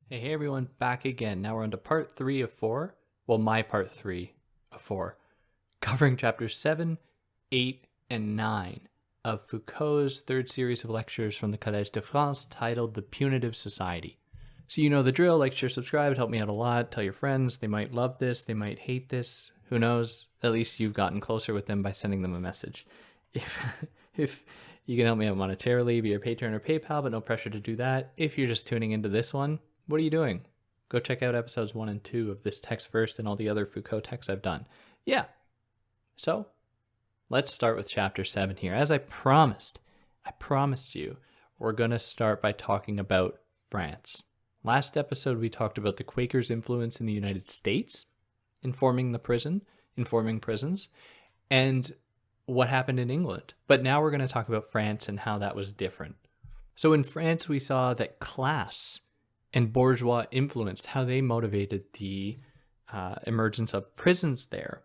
Hey everyone, back again. Now we're on to part 3 of 4. Well, my part 3 of 4. Covering chapters 7, 8, and 9 of Foucault's third series of lectures from the Collège de France titled The Punitive Society. So you know the drill, like, share, subscribe, it helped me out a lot. Tell your friends, they might love this, they might hate this. Who knows? At least you've gotten closer with them by sending them a message. If you can help me out monetarily via Patreon or PayPal, but no pressure to do that. If you're just tuning into this one, what are you doing? Go check out episodes 1 and 2 of this text first and all the other Foucault texts I've done. Yeah. So, let's start with chapter 7 here. As I promised you, we're going to start by talking about France. Last episode, we talked about the Quakers' influence in the United States, informing prisons, and what happened in England. But now we're going to talk about France and how that was different. So in France, we saw that class and bourgeois influenced how they motivated the emergence of prisons there.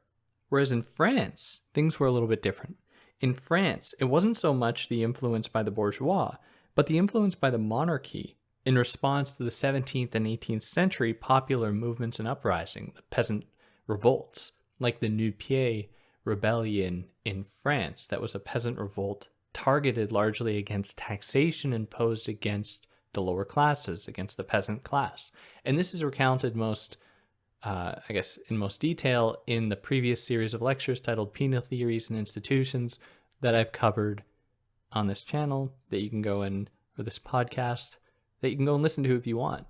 Whereas in France, things were a little bit different. In France, it wasn't so much the influence by the bourgeois, but the influence by the monarchy in response to the 17th and 18th century popular movements and uprising, the peasant revolts, like the Nu-Pieds rebellion in France. That was a peasant revolt targeted largely against taxation imposed against the lower classes, against the peasant class. And this is recounted in most detail in the previous series of lectures titled Penal Theories and Institutions that I've covered on this channel that you can go in, or this podcast, that you can go and listen to if you want.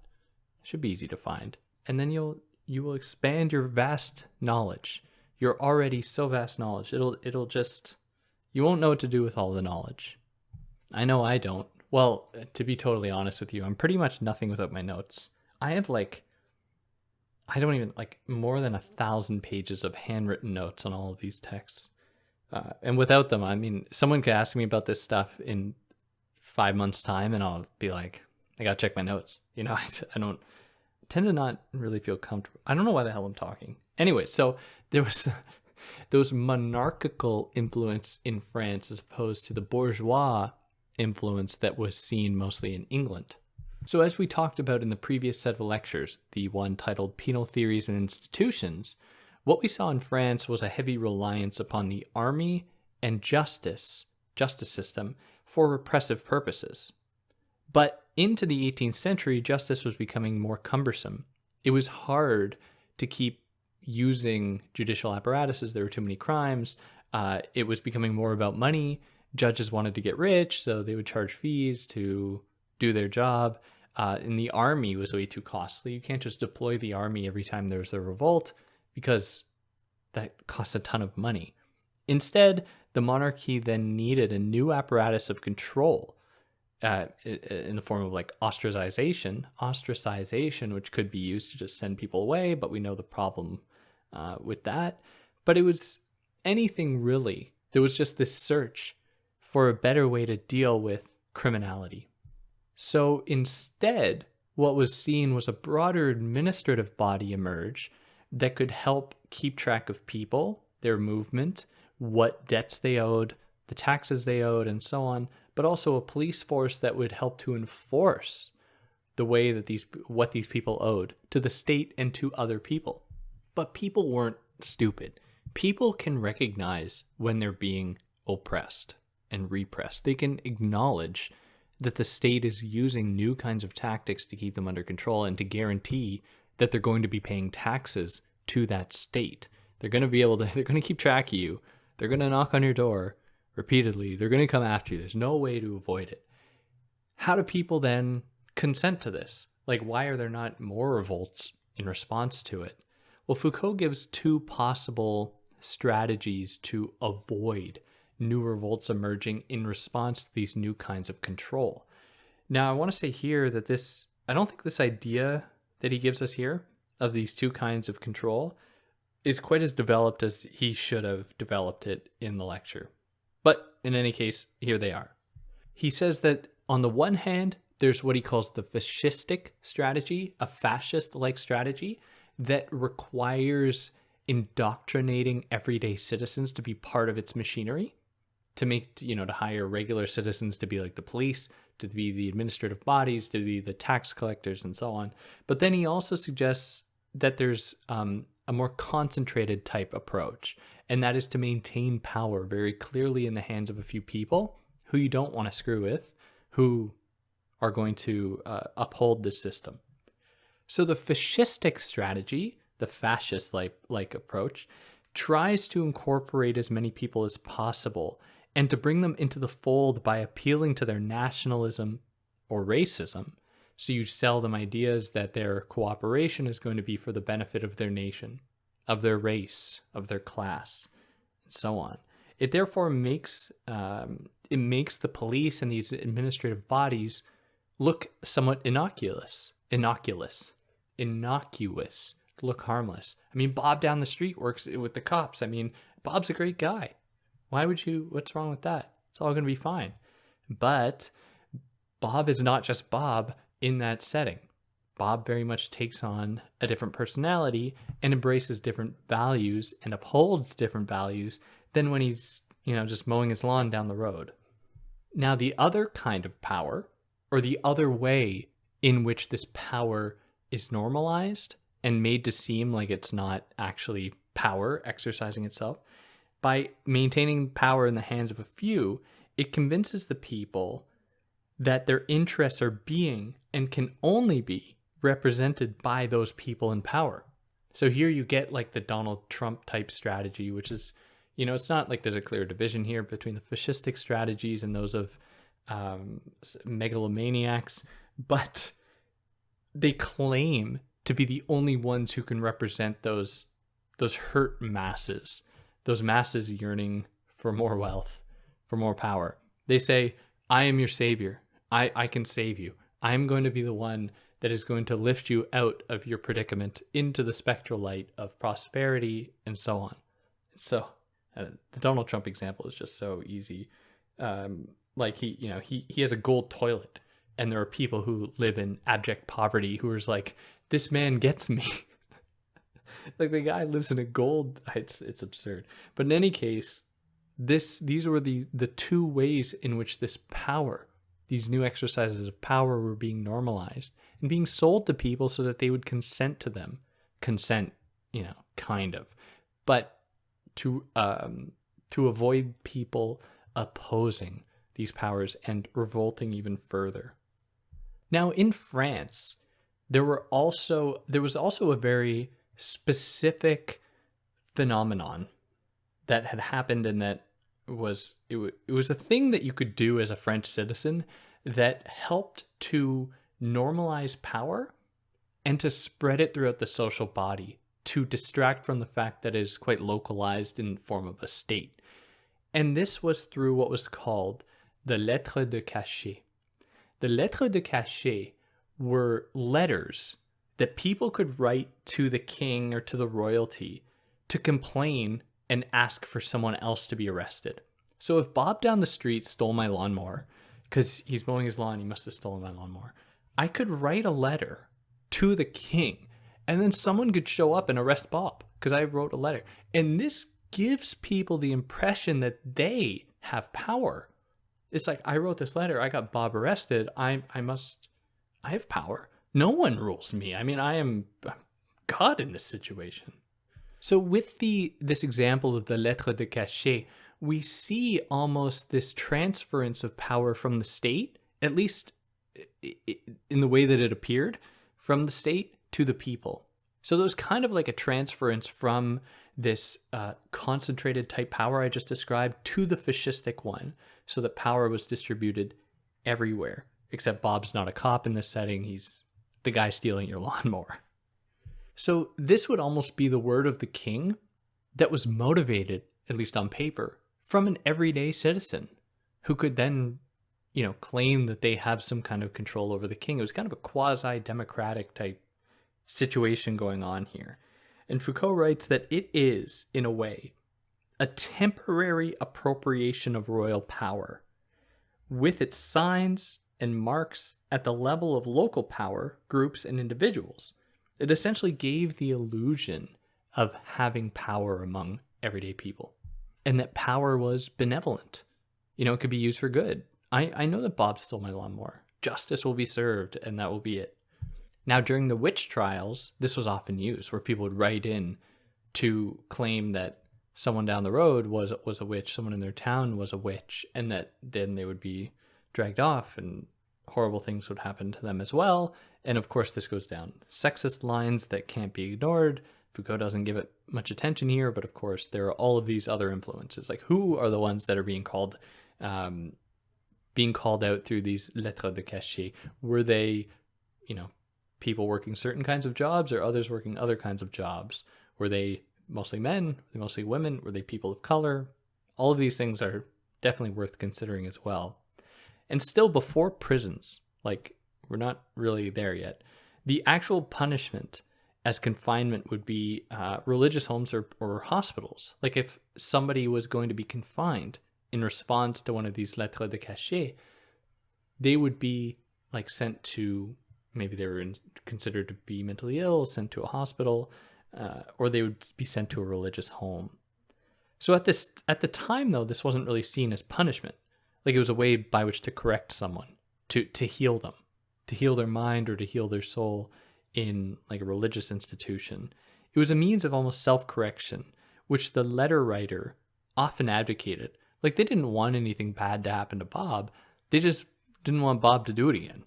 It should be easy to find. And then you will expand your vast knowledge. Your already so vast knowledge. It'll just, you won't know what to do with all the knowledge. I know I don't. Well, to be totally honest with you, I'm pretty much nothing without my notes. I have more than 1,000 pages of handwritten notes on all of these texts. And without them, I mean, someone could ask me about this stuff in 5 months' time and I'll be like, I gotta check my notes. You know, I tend to not really feel comfortable. I don't know why the hell I'm talking. Anyway, so there was those monarchical influence in France as opposed to the bourgeois influence that was seen mostly in England. So as we talked about in the previous set of lectures, the one titled Penal Theories and Institutions, what we saw in France was a heavy reliance upon the army and justice system for repressive purposes. But into the 18th century, justice was becoming more cumbersome. It was hard to keep using judicial apparatuses. There were too many crimes. It was becoming more about money. Judges wanted to get rich, so they would charge fees to do their job. And the army was way too costly. You can't just deploy the army every time there's a revolt because that costs a ton of money. Instead, the monarchy then needed a new apparatus of control in the form of like ostracization, which could be used to just send people away, but we know the problem with that. But it was anything really. There was just this search for a better way to deal with criminality. So instead, what was seen was a broader administrative body emerge that could help keep track of people, their movement, what debts they owed, the taxes they owed, and so on, but also a police force that would help to enforce the way that what these people owed to the state and to other people. But people weren't stupid. People can recognize when they're being oppressed and repressed. They can acknowledge that the state is using new kinds of tactics to keep them under control and to guarantee that they're going to be paying taxes to that state. They're going to keep track of you. They're going to knock on your door repeatedly. They're going to come after you. There's no way to avoid it. How do people then consent to this? Like, why are there not more revolts in response to it? Well, Foucault gives 2 possible strategies to avoid new revolts emerging in response to these new kinds of control. Now, I want to say here that I don't think this idea that he gives us here of these 2 kinds of control is quite as developed as he should have developed it in the lecture. But in any case, here they are. He says that on the one hand, there's what he calls the fascistic strategy, a fascist-like strategy that requires indoctrinating everyday citizens to be part of its machinery, to hire regular citizens to be like the police, to be the administrative bodies, to be the tax collectors, and so on. But then he also suggests that there's a more concentrated type approach, and that is to maintain power very clearly in the hands of a few people who you don't want to screw with, who are going to uphold the system. So the fascistic strategy, the fascist-like approach, tries to incorporate as many people as possible and to bring them into the fold by appealing to their nationalism or racism. So you sell them ideas that their cooperation is going to be for the benefit of their nation, of their race, of their class, and so on. It therefore makes the police and these administrative bodies look somewhat innocuous, look harmless. I mean, Bob down the street works with the cops. I mean, Bob's a great guy. What's wrong with that? It's all going to be fine. But Bob is not just Bob in that setting. Bob very much takes on a different personality and embraces different values and upholds different values than when he's, just mowing his lawn down the road. Now, the other kind of power, or the other way in which this power is normalized and made to seem like it's not actually power exercising itself, by maintaining power in the hands of a few, it convinces the people that their interests are being and can only be represented by those people in power. So here you get like the Donald Trump type strategy, which is, it's not like there's a clear division here between the fascistic strategies and those of megalomaniacs, but they claim to be the only ones who can represent those hurt masses, those masses yearning for more wealth, for more power. They say, I am your savior. I can save you. I'm going to be the one that is going to lift you out of your predicament into the spectral light of prosperity and so on. So the Donald Trump example is just so easy. Like he has a gold toilet, and there are people who live in abject poverty who are like, this man gets me. Like the guy lives in a gold. It's absurd. But in any case, these were the two ways in which this power, these new exercises of power, were being normalized and being sold to people so that they would consent to them. Consent, kind of, but to avoid people opposing these powers and revolting even further. Now, in France, there was also a very specific phenomenon that had happened, and that it was a thing that you could do as a French citizen that helped to normalize power and to spread it throughout the social body, to distract from the fact that it is quite localized in the form of a state. And this was through what was called the lettre de cachet. The lettre de cachet were letters that people could write to the king or to the royalty to complain and ask for someone else to be arrested. So if Bob down the street stole my lawnmower, because he's mowing his lawn, he must have stolen my lawnmower, I could write a letter to the king, and then someone could show up and arrest Bob because I wrote a letter. And this gives people the impression that they have power. It's like, I wrote this letter, I got Bob arrested, I have power. No one rules me. I mean, I am God in this situation. So with this example of the lettre de cachet, we see almost this transference of power from the state, at least in the way that it appeared, from the state to the people. So there's kind of like a transference from this concentrated type power I just described to the fascistic one, so that power was distributed everywhere. Except Bob's not a cop in this setting, he's the guy stealing your lawnmower. So this would almost be the word of the king that was motivated, at least on paper, from an everyday citizen who could then, claim that they have some kind of control over the king. It was kind of a quasi-democratic type situation going on here. And Foucault writes that it is, in a way, a temporary appropriation of royal power, with its signs and marks at the level of local power, groups, and individuals. It essentially gave the illusion of having power among everyday people, and that power was benevolent. It could be used for good. I know that Bob stole my lawnmower. Justice will be served, and that will be it. Now, during the witch trials, this was often used, where people would write in to claim that someone down the road was a witch, someone in their town was a witch, and that then they would be dragged off and horrible things would happen to them as well. And of course, this goes down sexist lines that can't be ignored. Foucault doesn't give it much attention here, but of course, there are all of these other influences. Like, who are the ones that are being called out through these lettres de cachet? Were they, people working certain kinds of jobs or others working other kinds of jobs? Were they mostly men? Were they mostly women? Were they people of color? All of these things are definitely worth considering as well. And still before prisons, like, we're not really there yet, the actual punishment as confinement would be religious homes or hospitals. Like, if somebody was going to be confined in response to one of these lettres de cachet, they would be like sent to, maybe they were considered to be mentally ill, sent to a hospital, or they would be sent to a religious home. So at the time, though, this wasn't really seen as punishment. Like, it was a way by which to correct someone, to heal them, to heal their mind or to heal their soul in like a religious institution. It was a means of almost self-correction, which the letter writer often advocated. Like, they didn't want anything bad to happen to Bob. They just didn't want Bob to do it again,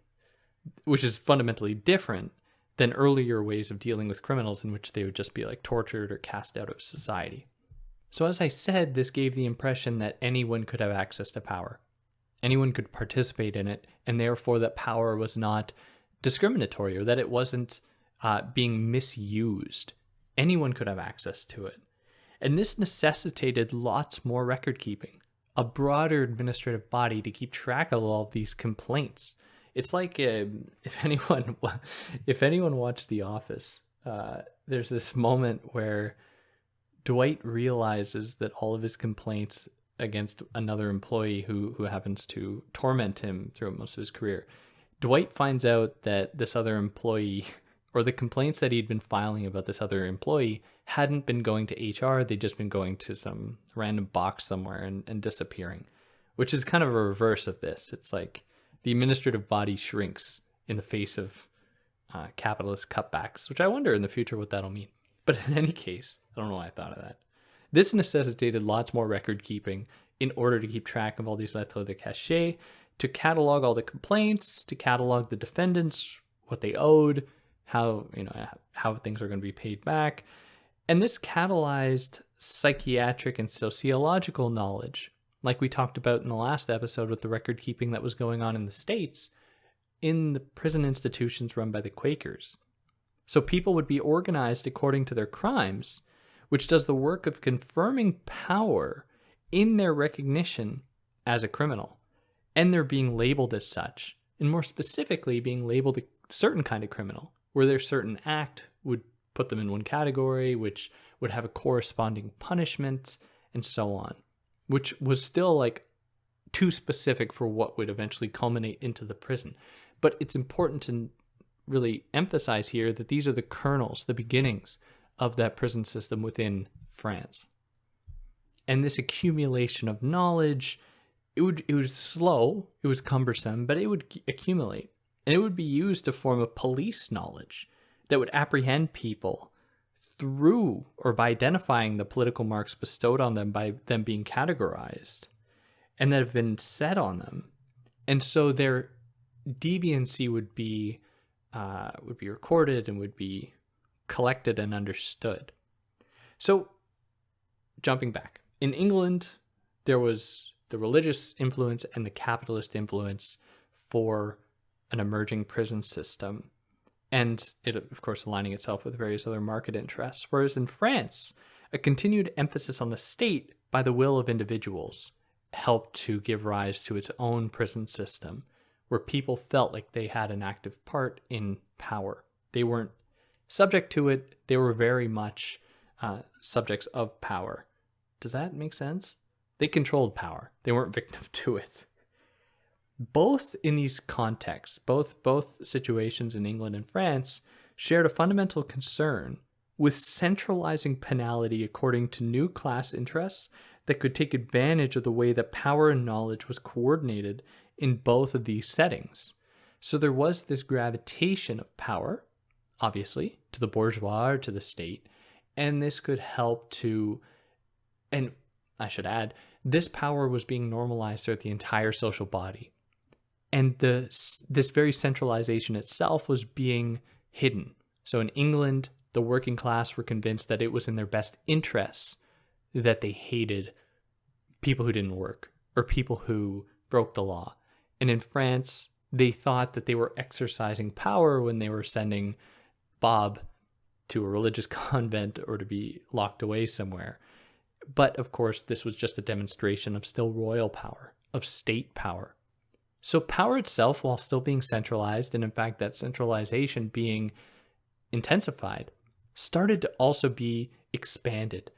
which is fundamentally different than earlier ways of dealing with criminals in which they would just be like tortured or cast out of society. So as I said, this gave the impression that anyone could have access to power. Anyone could participate in it, and therefore that power was not discriminatory or that it wasn't being misused. Anyone could have access to it. And this necessitated lots more record keeping, a broader administrative body to keep track of all of these complaints. It's like if anyone watched The Office, there's this moment where Dwight realizes that all of his complaints against another employee who happens to torment him throughout most of his career, Dwight finds out that this other employee, or the complaints that he'd been filing about this other employee, hadn't been going to HR, they'd just been going to some random box somewhere and disappearing, which is kind of a reverse of this. It's like the administrative body shrinks in the face of capitalist cutbacks, which I wonder in the future what that'll mean. But in any case, I don't know why I thought of that. This necessitated lots more record keeping in order to keep track of all these lettres de cachet, to catalog all the complaints, to catalog the defendants, what they owed, how things are going to be paid back. And this catalyzed psychiatric and sociological knowledge, like we talked about in the last episode with the record keeping that was going on in the States, in the prison institutions run by the Quakers. So people would be organized according to their crimes, which does the work of confirming power in their recognition as a criminal, and they're being labeled as such, and more specifically being labeled a certain kind of criminal, where their certain act would put them in one category, which would have a corresponding punishment, and so on, which was still like too specific for what would eventually culminate into the prison. But it's important to really emphasize here that these are the kernels, the beginnings of that prison system within France. And this accumulation of knowledge, it was slow, it was cumbersome, but it would accumulate. And it would be used to form a police knowledge that would apprehend people through or by identifying the political marks bestowed on them by them being categorized and that have been set on them. And so their deviancy would be recorded and would be collected and understood. So jumping back, in England, there was the religious influence and the capitalist influence for an emerging prison system, and it, of course, aligning itself with various other market interests. Whereas in France, a continued emphasis on the state by the will of individuals helped to give rise to its own prison system, where people felt like they had an active part in power. They weren't subject to it, they were very much subjects of power. Does that make sense? They controlled power. They weren't victim to it. Both in these contexts, both situations in England and France, shared a fundamental concern with centralizing penality according to new class interests that could take advantage of the way that power and knowledge was coordinated in both of these settings. So there was this gravitation of power, obviously, to the bourgeois or to the state, and this could help to, and I should add, this power was being normalized throughout the entire social body. And this very centralization itself was being hidden. So in England, the working class were convinced that it was in their best interests that they hated people who didn't work or people who broke the law. And in France, they thought that they were exercising power when they were sending Bob to a religious convent or to be locked away somewhere. But of course, this was just a demonstration of still royal power, of state power. So power itself, while still being centralized, and in fact that centralization being intensified, started to also be expanded.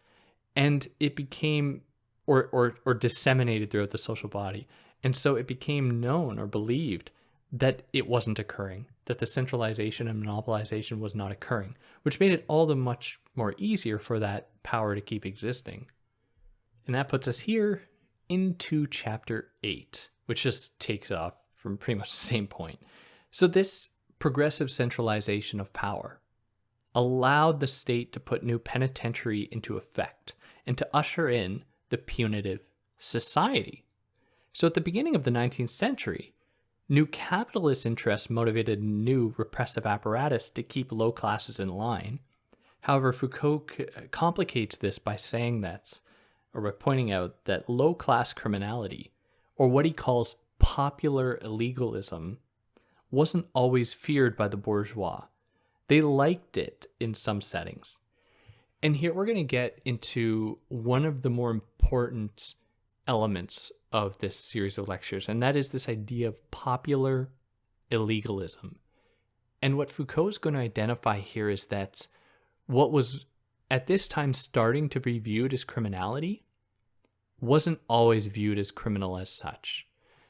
And it became, or disseminated throughout the social body. And so it became known or believed that it wasn't occurring, that the centralization and monopolization was not occurring, which made it all the much more easier for that power to keep existing. And that puts us here into chapter 8, which just takes off from pretty much the same point. So this progressive centralization of power allowed the state to put new penitentiary into effect and to usher in the Punitive Society. So at the beginning of the 19th century, new capitalist interests motivated new repressive apparatus to keep low classes in line. However, Foucault complicates this by saying that, or by pointing out that low-class criminality, or what he calls popular illegalism, wasn't always feared by the bourgeois. They liked it in some settings. And here we're going to get into one of the more important elements of this series of lectures, and that is this idea of popular illegalism. And what Foucault is going to identify here is that what was at this time starting to be viewed as criminality wasn't always viewed as criminal as such.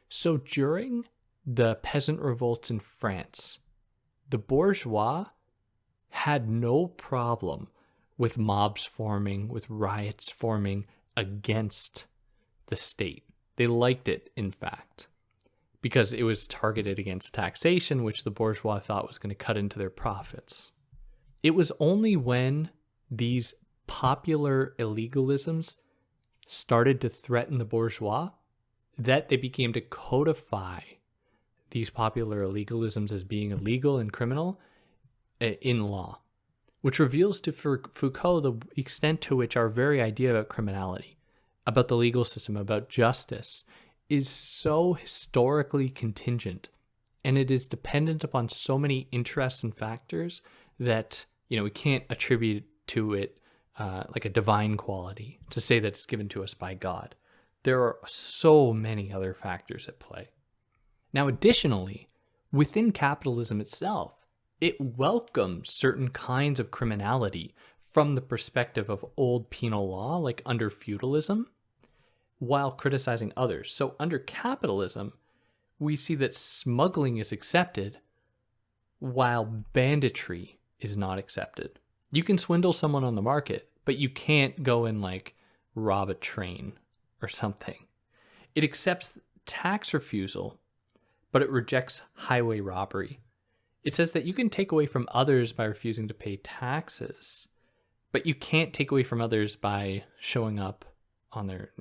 So during the peasant revolts in France, the bourgeois had no problem with mobs forming, with riots forming against the state. They liked it, in fact, because it was targeted against taxation, which the bourgeois thought was going to cut into their profits. It was only when these popular illegalisms started to threaten the bourgeois that they began to codify these popular illegalisms as being illegal and criminal in law, which reveals to Foucault the extent to which our very idea about criminality, about the legal system, about justice, is so historically contingent, and it is dependent upon so many interests and factors that, we can't attribute to it like a divine quality to say that it's given to us by God. There are so many other factors at play. Now, additionally, within capitalism itself, it welcomes certain kinds of criminality from the perspective of old penal law, like under feudalism, while criticizing others. So under capitalism, we see that smuggling is accepted while banditry is not accepted. You can swindle someone on the market, but you can't go and rob a train or something. It accepts tax refusal, but it rejects highway robbery. It says that you can take away from others by refusing to pay taxes, but you can't take away from others by showing up on their,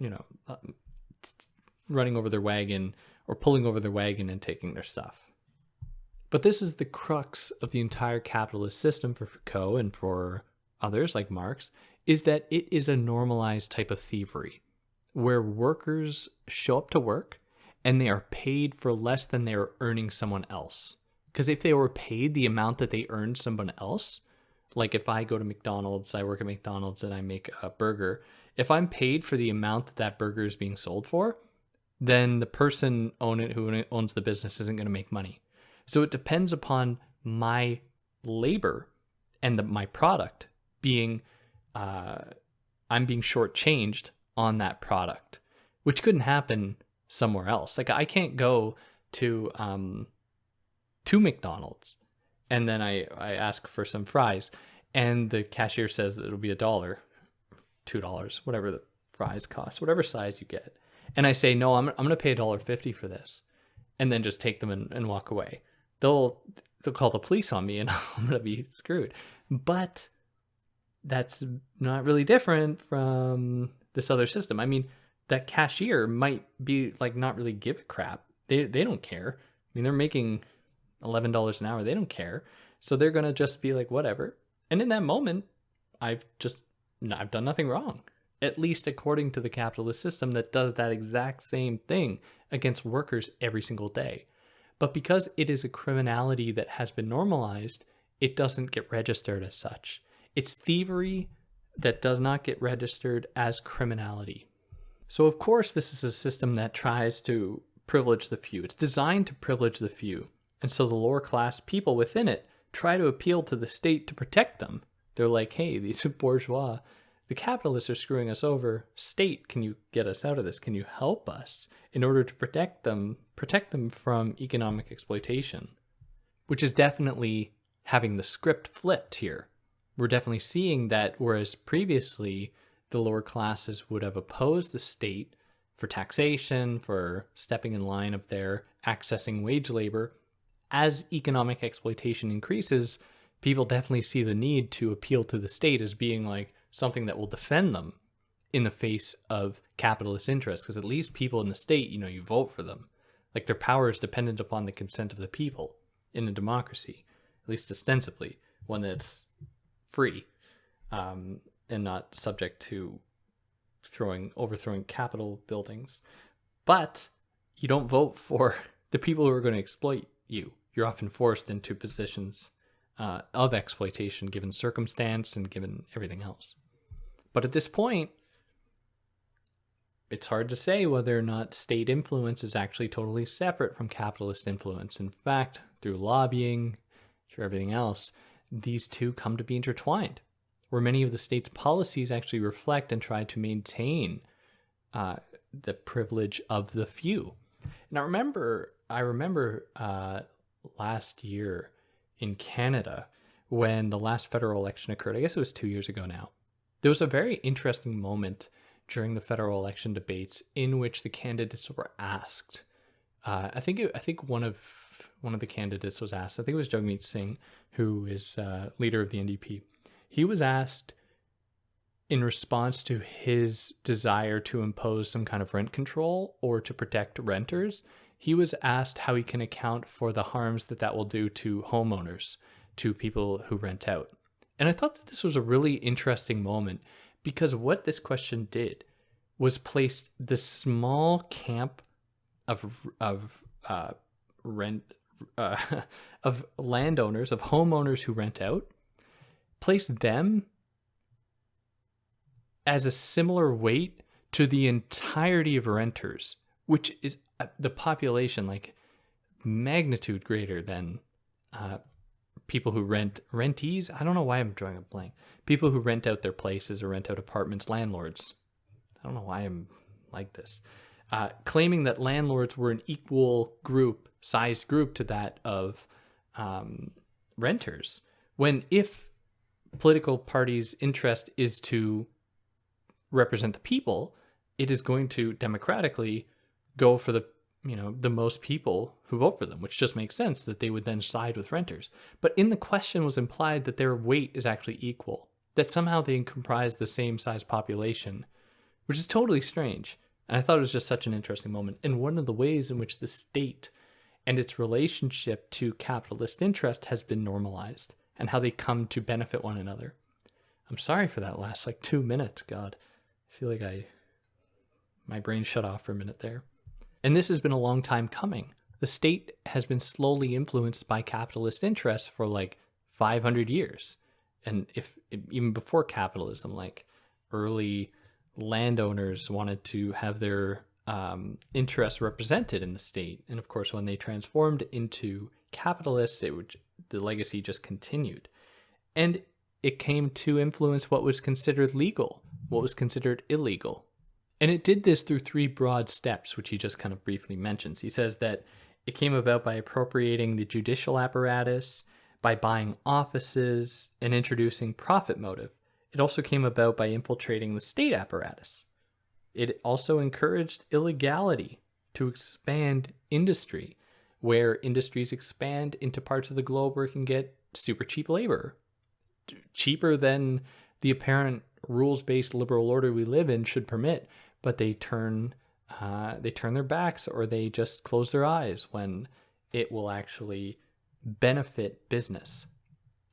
running over their wagon or pulling over their wagon and taking their stuff. But this is the crux of the entire capitalist system for Foucault and for others like Marx, is that it is a normalized type of thievery where workers show up to work and they are paid for less than they are earning someone else. Because if they were paid the amount that they earned someone else, like if I go to McDonald's, I work at McDonald's and I make a burger, if I'm paid for the amount that that burger is being sold for, then the person who owns the business isn't going to make money. So it depends upon my labor and my product being, I'm being shortchanged on that product, which couldn't happen somewhere else. Like I can't go to McDonald's and then I ask for some fries and the cashier says that it'll be $1, $2, whatever the fries cost, whatever size you get. And I say, no, I'm going to pay $1.50 for this. and then just take them and walk away. They'll call the police on me and I'm going to be screwed. But that's not really different from this other system. I mean, that cashier might be like not really give a crap. They don't care. I mean, they're making $11 an hour. They don't care. So they're going to just be like, whatever. And in that moment, I've done nothing wrong, at least according to the capitalist system that does that exact same thing against workers every single day. But because it is a criminality that has been normalized, it doesn't get registered as such. It's thievery that does not get registered as criminality. So of course, this is a system that tries to privilege the few. It's designed to privilege the few. And so the lower class people within it try to appeal to the state to protect them. They're like, hey, these bourgeois, the capitalists are screwing us over. State, can you get us out of this? Can you help us in order to protect them from economic exploitation? Which is definitely having the script flipped here. We're definitely seeing that whereas previously the lower classes would have opposed the state for taxation, for stepping in line of their accessing wage labor, as economic exploitation increases, people definitely see the need to appeal to the state as being like something that will defend them in the face of capitalist interests, because at least people in the state, you vote for them. Like their power is dependent upon the consent of the people in a democracy, at least ostensibly, one that's free and not subject to overthrowing Capitol buildings. But you don't vote for the people who are going to exploit you. You're often forced into positions of exploitation given circumstance and given everything else. But at this point, it's hard to say whether or not state influence is actually totally separate from capitalist influence. In fact, through lobbying, through everything else, these two come to be intertwined, where many of the state's policies actually reflect and try to maintain the privilege of the few. And I remember last year in Canada, when the last federal election occurred, I guess it was 2 years ago now, there was a very interesting moment during the federal election debates in which the candidates were asked. I think one of the candidates was asked. I think it was Jagmeet Singh, who is leader of the NDP. He was asked in response to his desire to impose some kind of rent control or to protect renters. He was asked how he can account for the harms that will do to homeowners, to people who rent out. And I thought that this was a really interesting moment, because what this question did was place the small camp of landowners, of homeowners who rent out, place them as a similar weight to the entirety of renters, which is the population like magnitude greater than people who rentees. I don't know why I'm drawing a blank. People who rent out their places or rent out apartments, landlords. I don't know why I'm like this. Claiming that landlords were an equal sized group to that of renters. When if political parties' interest is to represent the people, it is going to democratically go for the most people who vote for them, which just makes sense that they would then side with renters. But in the question was implied that their weight is actually equal, that somehow they comprise the same size population, which is totally strange. And I thought it was just such an interesting moment. And one of the ways in which the state and its relationship to capitalist interest has been normalized, and how they come to benefit one another. I'm sorry for that last 2 minutes. God, I feel like my brain shut off for a minute there. And this has been a long time coming. The state has been slowly influenced by capitalist interests for 500 years. And even before capitalism, early landowners wanted to have their interests represented in the state. And of course, when they transformed into capitalists, the legacy just continued. And it came to influence what was considered legal, what was considered illegal. And it did this through 3 broad steps, which he just kind of briefly mentions. He says that it came about by appropriating the judicial apparatus, by buying offices, and introducing profit motive. It also came about by infiltrating the state apparatus. It also encouraged illegality to expand industry. where industries expand into parts of the globe where it can get super cheap labor, cheaper than the apparent rules-based liberal order we live in should permit, but they turn their backs, or they just close their eyes when it will actually benefit business.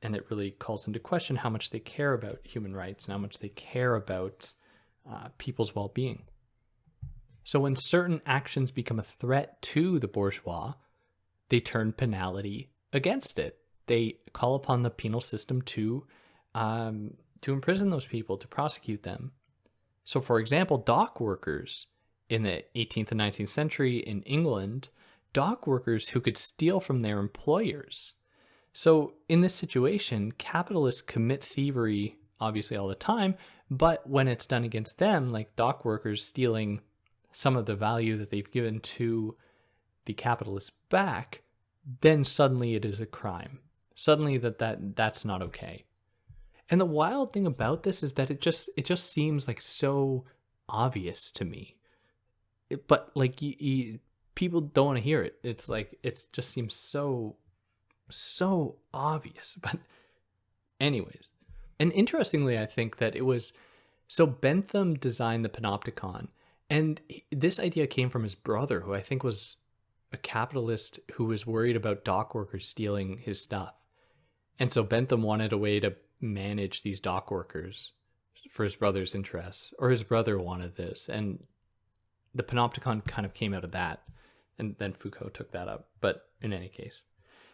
And it really calls into question how much they care about human rights and how much they care about people's well-being. So when certain actions become a threat to the bourgeois, they turn penality against it. They call upon the penal system to imprison those people, to prosecute them. So, for example, dock workers in the 18th and 19th century in England, dock workers who could steal from their employers. So in this situation, capitalists commit thievery, obviously all the time, but when it's done against them, like dock workers stealing some of the value that they've given to the capitalists back, then suddenly it is a crime. Suddenly that's not okay. And the wild thing about this is that it just seems like so obvious to me. But like people don't want to hear it. It's like it just seems so obvious. But anyways, and interestingly, I think that it was so Bentham designed the panopticon, and this idea came from his brother, who I think was a capitalist who was worried about dock workers stealing his stuff. And so Bentham wanted a way to manage these dock workers for his brother's interests, or his brother wanted this, and the panopticon kind of came out of that, and then Foucault took that up. But in any case,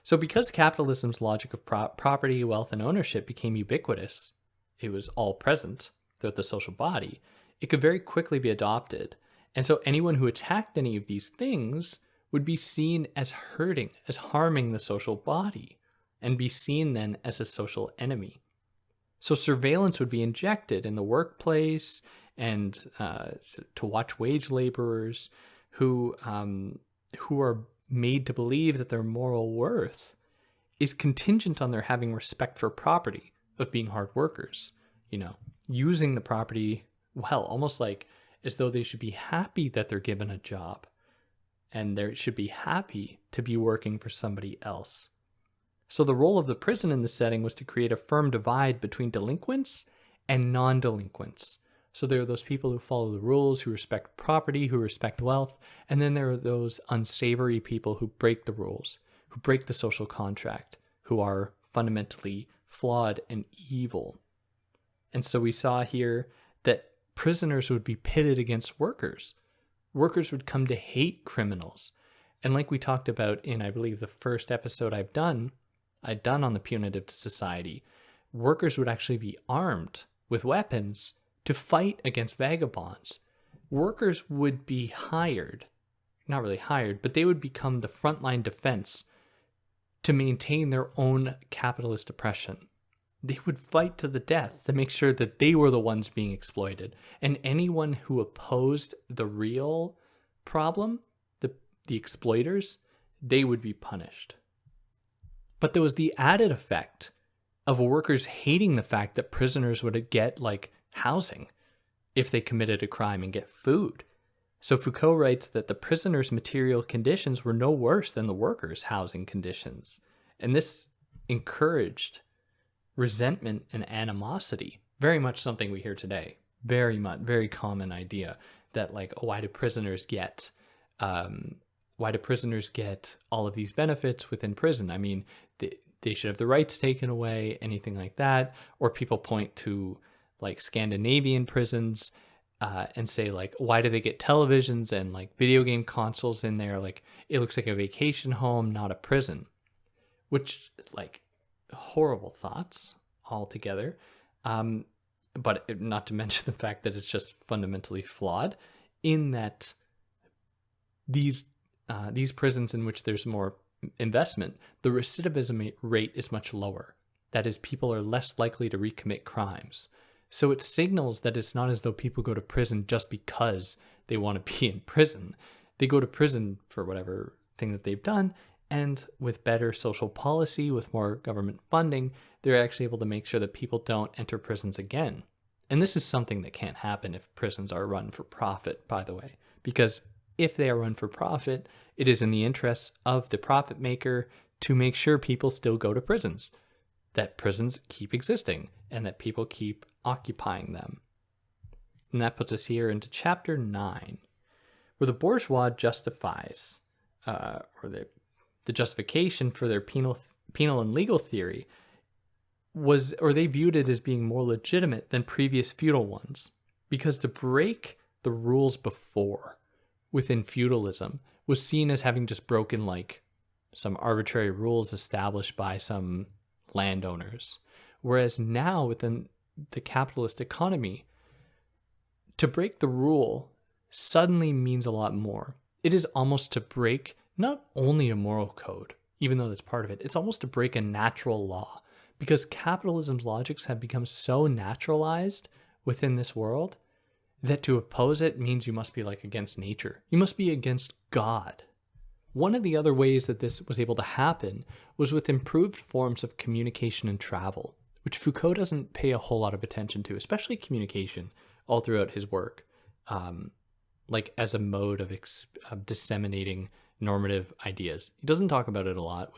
so because capitalism's logic of property, wealth, and ownership became ubiquitous, it was all present throughout the social body, it could very quickly be adopted. And so anyone who attacked any of these things would be seen as hurting, as harming the social body, and be seen then as a social enemy. So surveillance would be injected in the workplace, and to watch wage laborers who are made to believe that their moral worth is contingent on their having respect for property, of being hard workers, using the property well, almost like as though they should be happy that they're given a job, and they should be happy to be working for somebody else. So the role of the prison in this setting was to create a firm divide between delinquents and non-delinquents. So there are those people who follow the rules, who respect property, who respect wealth, and then there are those unsavory people who break the rules, who break the social contract, who are fundamentally flawed and evil. And so we saw here that prisoners would be pitted against workers. Workers would come to hate criminals. And like we talked about in, I believe, the first episode I'd done on the Punitive Society, workers would actually be armed with weapons to fight against vagabonds. Workers would be hired, not really hired, but they would become the frontline defense to maintain their own capitalist oppression. They would fight to the death to make sure that they were the ones being exploited. And anyone who opposed the real problem, the exploiters, they would be punished. But there was the added effect of workers hating the fact that prisoners would get like housing if they committed a crime and get food. So Foucault writes that the prisoners' material conditions were no worse than the workers' housing conditions. And this encouraged resentment and animosity, very much something we hear today. Very common idea that like, oh, why do prisoners get all of these benefits within prison? I mean, they should have the rights taken away, anything like that. Or people point to like Scandinavian prisons and say like, why do they get televisions and like video game consoles in there? Like it looks like a vacation home, not a prison, which like horrible thoughts altogether. But not to mention the fact that it's just fundamentally flawed in that these prisons in which there's more investment, the recidivism rate is much lower. That is, people are less likely to recommit crimes. So it signals that it's not as though people go to prison just because they want to be in prison. They go to prison for whatever thing that they've done, and with better social policy, with more government funding, they're actually able to make sure that people don't enter prisons again. And this is something that can't happen if prisons are run for profit, by the way, because if they are run for profit, It is in the interests of the profit maker to make sure people still go to prisons, that prisons keep existing, and that people keep occupying them. And that puts us here into chapter 9, where the bourgeois justifies, or the justification for their penal and legal theory was, or they viewed it as being more legitimate than previous feudal ones, because to break the rules before within feudalism was seen as having just broken like some arbitrary rules established by some landowners. Whereas now within the capitalist economy, to break the rule suddenly means a lot more. It is almost to break not only a moral code, even though that's part of it, it's almost to break a natural law, because capitalism's logics have become so naturalized within this world that to oppose it means you must be like against nature. You must be against God. One of the other ways that this was able to happen was with improved forms of communication and travel, which Foucault doesn't pay a whole lot of attention to, especially communication all throughout his work, like as a mode of disseminating normative ideas. He doesn't talk about it a lot,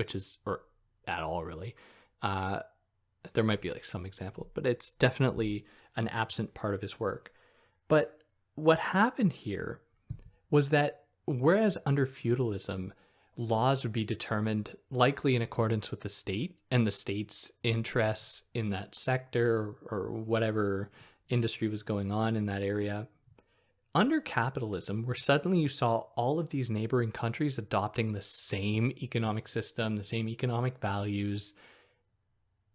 or at all really. There might be like some example, but it's definitely an absent part of his work. But what happened here was that whereas under feudalism, laws would be determined likely in accordance with the state and the state's interests in that sector or whatever industry was going on in that area, under capitalism, where suddenly you saw all of these neighboring countries adopting the same economic system, the same economic values,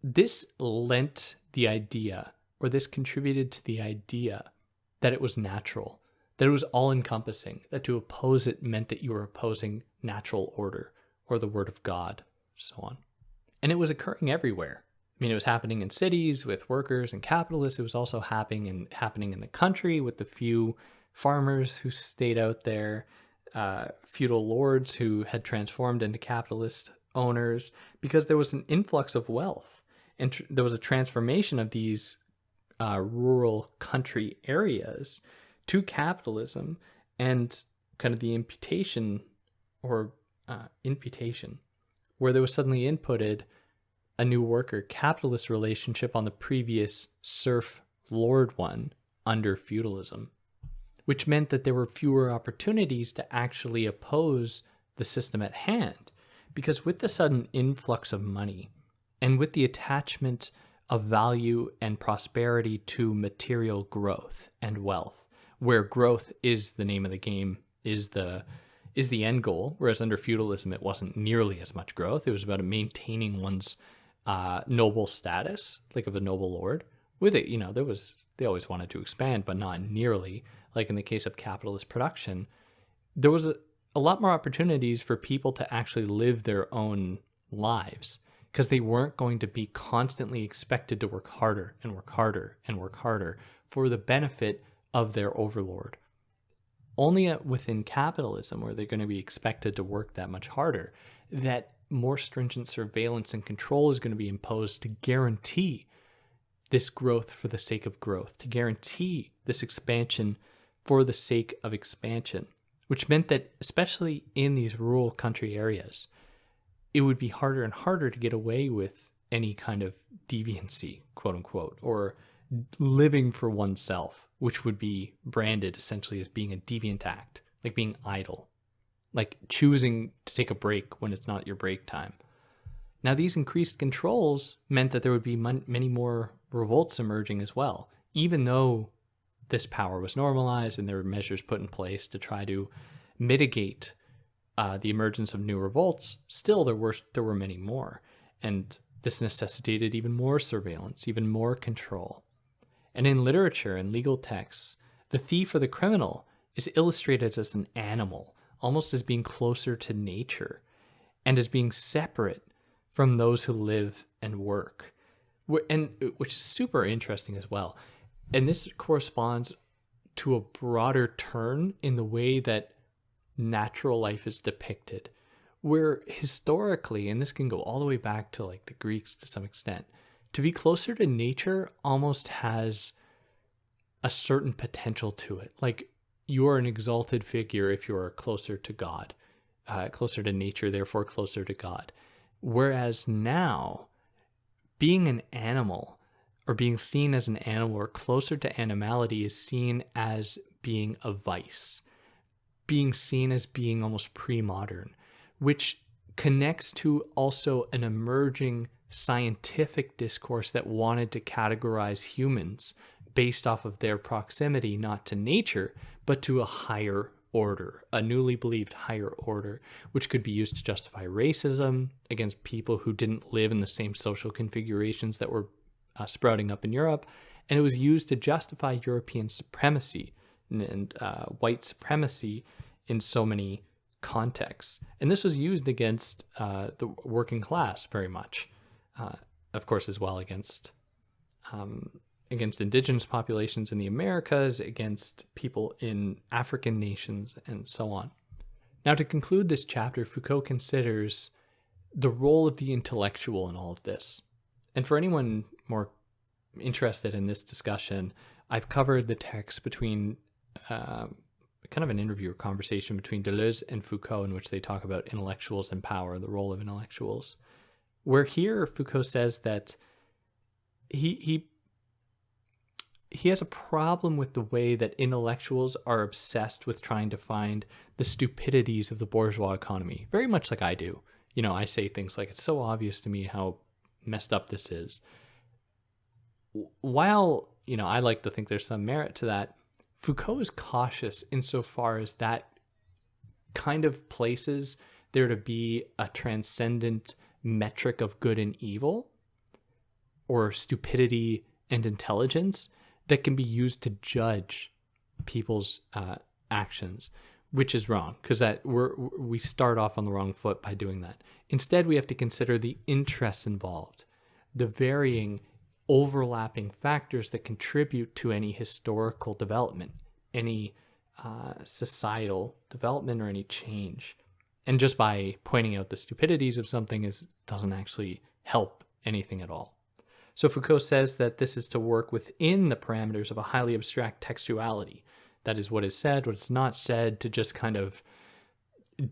this lent the idea, or this contributed to the idea that it was natural, that it was all-encompassing, that to oppose it meant that you were opposing natural order, or the word of God, so on. And it was occurring everywhere. I mean, it was happening in cities with workers and capitalists. It was also happening in the country with the few farmers who stayed out there, feudal lords who had transformed into capitalist owners, because there was an influx of wealth. And there was a transformation of these rural country areas to capitalism, and kind of the imputation, where there was suddenly inputted a new worker-capitalist relationship on the previous serf-lord one under feudalism, which meant that there were fewer opportunities to actually oppose the system at hand. Because with the sudden influx of money, and with the attachment of value and prosperity to material growth and wealth, where growth is the name of the game, is the end goal, whereas under feudalism it wasn't nearly as much growth. It was about maintaining one's noble status, like of a noble lord. With it, they always wanted to expand, but not nearly. Like in the case of capitalist production, there was a lot more opportunities for people to actually live their own lives, because they weren't going to be constantly expected to work harder and work harder and work harder for the benefit of their overlord. Only within capitalism were they going to be expected to work that much harder, that more stringent surveillance and control is going to be imposed to guarantee this growth for the sake of growth, to guarantee this expansion for the sake of expansion, which meant that especially in these rural country areas, it would be harder and harder to get away with any kind of deviancy, quote unquote, or living for oneself, which would be branded essentially as being a deviant act, like being idle, like choosing to take a break when it's not your break time. Now, these increased controls meant that there would be many more revolts emerging as well, even though this power was normalized and there were measures put in place to try to mitigate the emergence of new revolts. Still, there were many more, and this necessitated even more surveillance, even more control. And in literature and legal texts, the thief or the criminal is illustrated as an animal, almost as being closer to nature, and as being separate from those who live and work, and which is super interesting as well. And this corresponds to a broader turn in the way that natural life is depicted, where historically, and this can go all the way back to like the Greeks to some extent, to be closer to nature almost has a certain potential to it. Like, you are an exalted figure if you are closer to God. closer to nature, therefore closer to God. Whereas now, being an animal or being seen as an animal or closer to animality is seen as being a vice, being seen as being almost pre-modern, which connects to also an emerging scientific discourse that wanted to categorize humans based off of their proximity, not to nature, but to a higher order, a newly believed higher order, which could be used to justify racism against people who didn't live in the same social configurations that were sprouting up in Europe. And it was used to justify European supremacy and white supremacy in so many contexts. And this was used against the working class very much, of course, as well against indigenous populations in the Americas, against people in African nations, and so on. Now, to conclude this chapter, Foucault considers the role of the intellectual in all of this. And for anyone more interested in this discussion, I've covered the text between kind of an interview or conversation between Deleuze and Foucault, in which they talk about intellectuals and power, the role of intellectuals. Where here Foucault says that he has a problem with the way that intellectuals are obsessed with trying to find the stupidities of the bourgeois economy, very much like I do. You know, I say things like, it's so obvious to me how messed up this is. While, you know, I like to think there's some merit to that, Foucault is cautious insofar as that kind of places there to be a transcendent metric of good and evil, or stupidity and intelligence, that can be used to judge people's actions, which is wrong, because that we start off on the wrong foot by doing that. Instead, we have to consider the interests involved, the varying overlapping factors that contribute to any historical development, any societal development, or any change. And just by pointing out the stupidities of something doesn't actually help anything at all. So Foucault says that this is to work within the parameters of a highly abstract textuality. That is, what is said, what is not said, to just kind of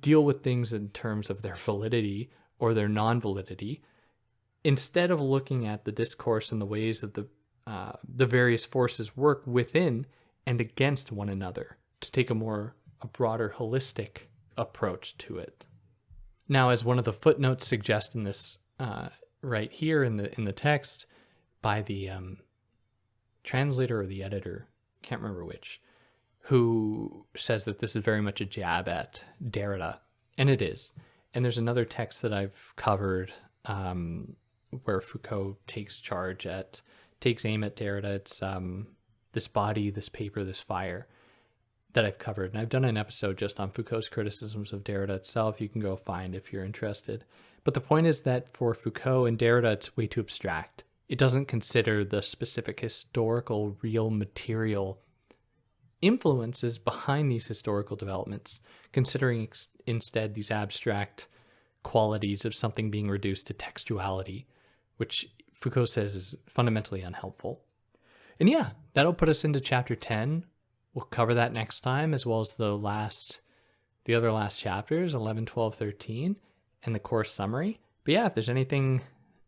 deal with things in terms of their validity or their non-validity, instead of looking at the discourse and the ways that the various forces work within and against one another, to take a broader holistic approach to it. Now, as one of the footnotes suggests in this right here in the text by the translator or the editor, can't remember which, who says that this is very much a jab at Derrida, and it is. And there's another text that I've covered where Foucault takes aim at Derrida. It's This Body, This Paper, This Fire, that I've covered. And I've done an episode just on Foucault's criticisms of Derrida itself. You can go find if you're interested. But the point is that for Foucault and Derrida, it's way too abstract. It doesn't consider the specific historical, real, material influences behind these historical developments, considering instead these abstract qualities of something being reduced to textuality, which Foucault says is fundamentally unhelpful. And yeah, that'll put us into chapter 10. We'll cover that next time, as well as the other last chapters, 11, 12, 13, and the course summary. But yeah, if there's anything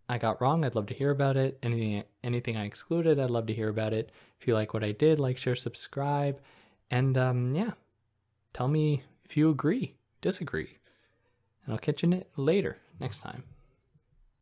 I got wrong, I'd love to hear about it. Anything I excluded, I'd love to hear about it. If you like what I did, like, share, subscribe. And yeah, tell me if you agree, disagree. And I'll catch you later, next time.